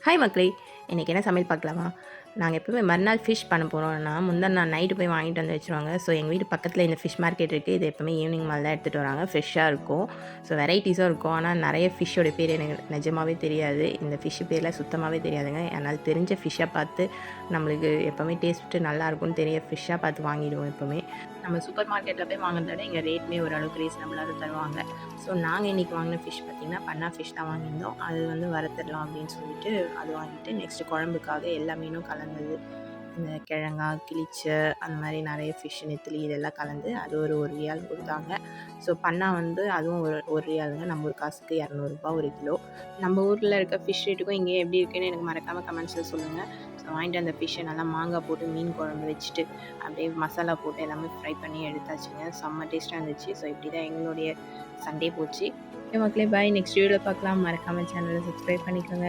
Hi மக்களே! இன்றைக்கி என்ன சமையல் பார்க்கலாமா? நாங்கள் எப்பவுமே மறுநாள் ஃபிஷ் பண்ண போகிறோம்னா, முந்தின நாள் நைட்டு போய் வாங்கிட்டு வந்து வச்சுருவாங்க. ஸோ எங்கள் வீட்டு பக்கத்தில் இந்த ஃபிஷ் மார்க்கெட் இருக்குது. இது எப்பவுமே ஈவினிங் மேலே தான் எடுத்துகிட்டு வராங்க. ஃப்ரெஷ்ஷாக இருக்கும். ஸோ வெரைட்டிஸும் இருக்கும். ஆனால் நிறைய ஃபிஷ்ஷோட பேர் எனக்கு நிஜமாவே தெரியாது. இந்த ஃபிஷ் பேர்லாம் சுத்தமாகவே தெரியாதுங்க. அதனால் தெரிஞ்ச ஃபிஷ்ஷாக பார்த்து நம்மளுக்கு எப்போவுமே டேஸ்ட்டு நல்லாயிருக்கும்னு தெரிய ஃபிஷ்ஷாக பார்த்து வாங்கிடுவோம் எப்போவுமே. நம்ம சூப்பர் மார்க்கெட்டில் போய் வாங்குறத விட இங்கே ரேட்டுமே ஓரளவுக்கு ரீசனபிளாக தான் தருவாங்க. ஸோ நாங்கள் இன்றைக்கி வாங்கின ஃபிஷ் பார்த்திங்கன்னா, பண்ணா ஃபிஷ் தான் வாங்கியிருந்தோம். அது வந்து வறுத்துடலாம் அப்படின்னு சொல்லிட்டு அது வாங்கிட்டு நெக்ஸ்ட்டு குழம்புக்காக எல்லா மீனும் கலந்தது. இந்த கிழங்கா, கிளிச்ச அந்த மாதிரி நிறைய ஃபிஷ், நெத்திலி இதெல்லாம் கலந்து அது ஒரு ரியால் கொடுத்தாங்க. ஸோ பண்ணா வந்து அதுவும் ஒரு ரியாலுங்க. நம்ம ஒரு காசுக்கு ரூ. 200 ஒரு கிலோ. நம்ம ஊரில் இருக்க ஃபிஷ் ரேட்டுக்கும் இங்கே எப்படி இருக்குன்னு எனக்கு மறக்காமல் கமெண்ட்ஸில் சொல்லுங்கள். ஸோ வாங்கிட்டு அந்த ஃபிஷ்ஷை நல்லா மாங்காய் போட்டு மீன் குழம்பு வச்சுட்டு அப்படியே மசாலா போட்டு எல்லாமே ஃப்ரை பண்ணி எடுத்தாச்சுங்க. செம்ம டேஸ்ட்டாக இருந்துச்சு. ஸோ இப்படி தான் எங்களுடைய சண்டே போச்சு. ஓகே மக்களே, பாய். நெக்ஸ்ட் வீடியோவில் பார்க்கலாம். மறக்காமல் சேனலை சப்ஸ்கிரைப் பண்ணிக்கோங்க.